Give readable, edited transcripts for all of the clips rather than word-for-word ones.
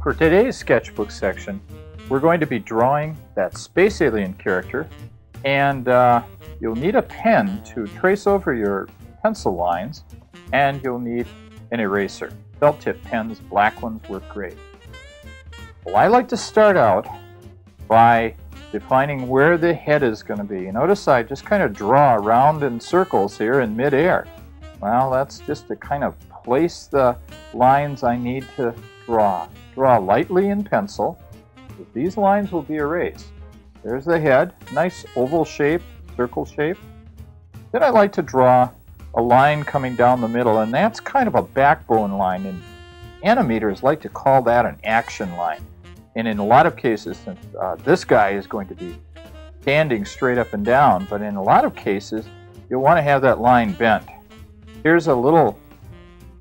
For today's sketchbook section, we're going to be drawing that space alien character, and you'll need a pen to trace over your pencil lines, and you'll need an eraser. Felt tip pens, black ones work great. Well, I like to start out by defining where the head is going to be. You notice I just kind of draw around in circles here in midair. Well, that's just to kind of place the lines I need to draw. Draw lightly in pencil. These lines will be erased. There's the head, nice oval shape, circle shape. Then I like to draw a line coming down the middle, and that's kind of a backbone line, and animators like to call that an action line. And in a lot of cases, since this guy is going to be standing straight up and down, but in a lot of cases, you'll want to have that line bent. Here's a little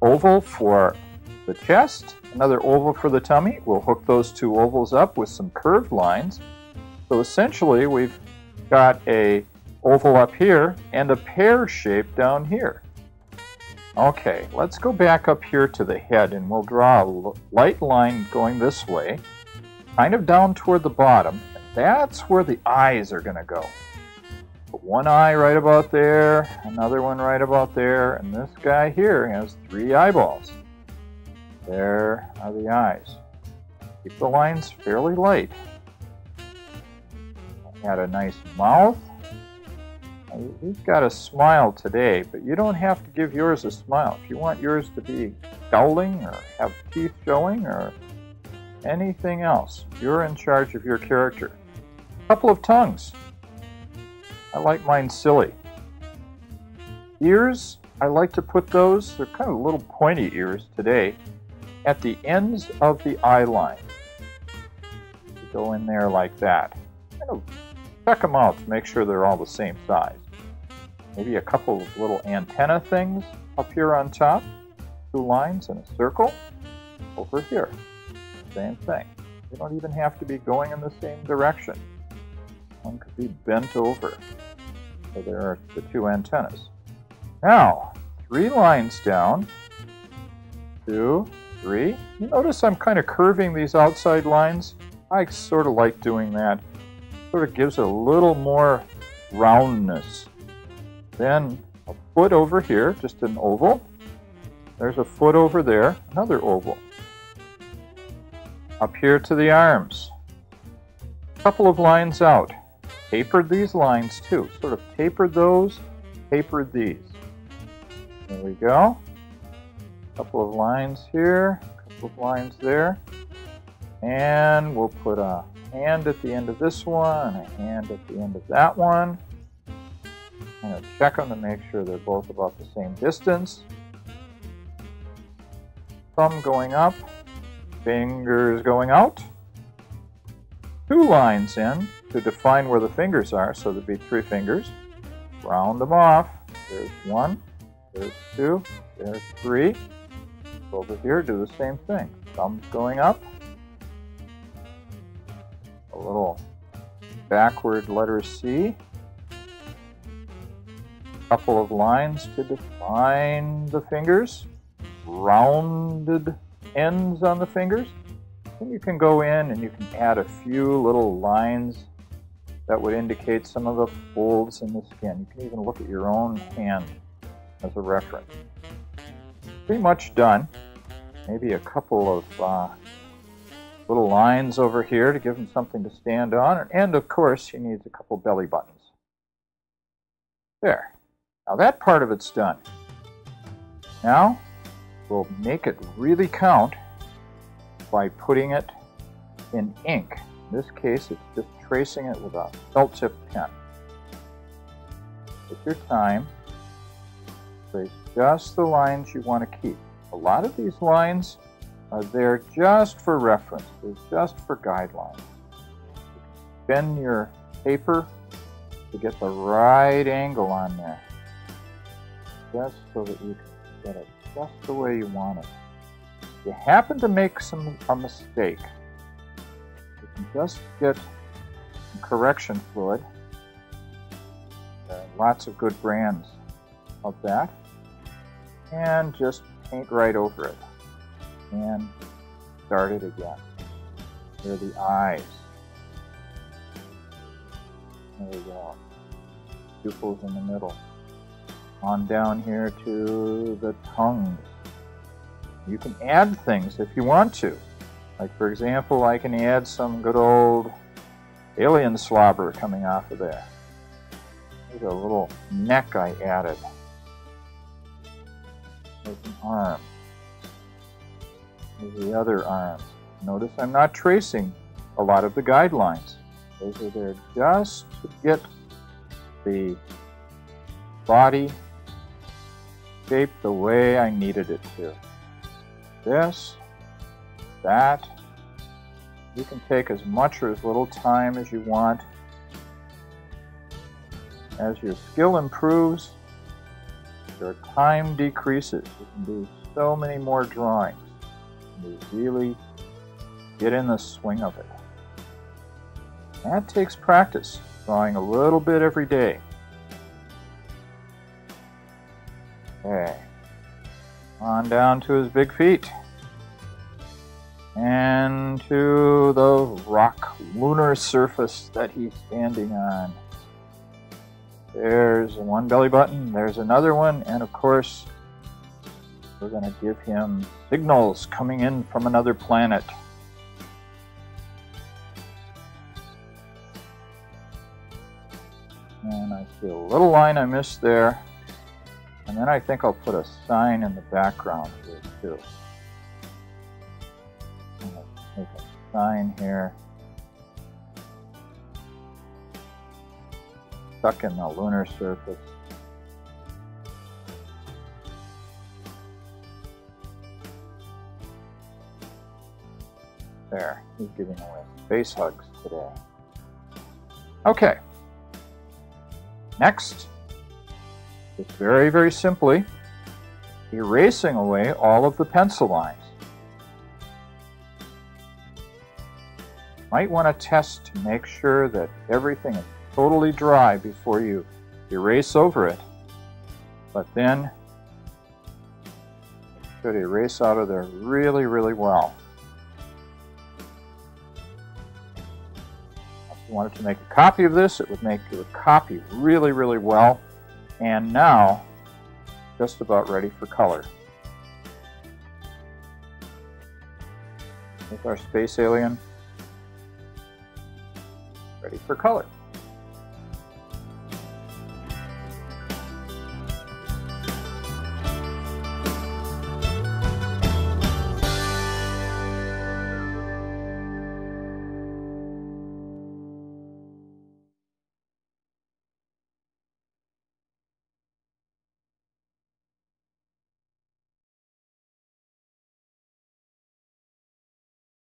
oval for the chest, another oval for the tummy. We'll hook those two ovals up with some curved lines. So essentially, we've got a oval up here and a pear shape down here. Okay, let's go back up here to the head, and we'll draw a light line going this way, kind of down toward the bottom, and that's where the eyes are going to go. Put one eye right about there, another one right about there, and this guy here has 3 eyeballs. There are the eyes. Keep the lines fairly light. Add a nice mouth. He's got a smile today, but you don't have to give yours a smile. If you want yours to be scowling or have teeth showing or anything else, you're in charge of your character. A couple of tongues. I like mine silly. Ears, I like to put those, they're kind of little pointy ears today, at the ends of the eye line. You go in there like that. Kind of check them out to make sure they're all the same size. Maybe a couple of little antenna things up here on top. 2 lines in a circle. Over here. Same thing. You don't even have to be going in the same direction. One could be bent over. So there are the 2 antennas. Now, 3 lines down. 2, 3. You notice I'm kind of curving these outside lines? I sort of like doing that. Sort of gives it a little more roundness. Then a foot over here, just an oval. There's a foot over there, another oval. Up here to the arms. A couple of lines out. Tapered these lines too. Sort of tapered those, tapered these. There we go. A couple of lines here, a couple of lines there. And we'll put a hand at the end of this one and a hand at the end of that one. I'm going to check them to make sure they're both about the same distance. Thumb going up, fingers going out. 2 lines in to define where the fingers are, so there'll be 3 fingers. Round them off. There's 1, there's 2, there's 3. Over here, do the same thing. Thumbs going up. A little backward letter C. Couple of lines to define the fingers. Rounded ends on the fingers. Then you can go in and you can add a few little lines that would indicate some of the folds in the skin. You can even look at your own hand as a reference. Pretty much done. Maybe a couple of little lines over here to give him something to stand on. And of course, he needs a couple belly buttons. There. Now that part of it's done. Now, we'll make it really count by putting it in ink. In this case, it's just tracing it with a felt tip pen. Take your time. Trace just the lines you want to keep. A lot of these lines are there just for reference. They're just for guidelines. Bend your paper to get the right angle on there. Just so that you can get it just the way you want it. If you happen to make a mistake, you can just get some correction fluid. There are lots of good brands of that. And just paint right over it. And start it again. There are the eyes. There we go. Pupils in the middle. On down here to the tongue. You can add things if you want to. Like, for example, I can add some good old alien slobber coming off of there. There's a little neck I added. There's an arm. There's the other arm. Notice I'm not tracing a lot of the guidelines. Those are there just to get the body shaped the way I needed it to. This, that. You can take as much or as little time as you want. As your skill improves, your time decreases. You can do so many more drawings. You really get in the swing of it. That takes practice, drawing a little bit every day. Okay. On down to his big feet. And to the rock lunar surface that he's standing on. There's one belly button, there's another one, and of course, we're going to give him signals coming in from another planet. And I see a little line I missed there. And then I think I'll put a sign in the background here too. I'm going to make a sign here. Stuck in the lunar surface. There, he's giving away space hugs today. Okay. Next, just very, very simply, erasing away all of the pencil lines. Might want to test to make sure that everything is totally dry before you erase over it, but then it should erase out of there really, really well. If you wanted to make a copy of this, it would make the copy really, really well. And now, just about ready for color. With our space alien ready for color.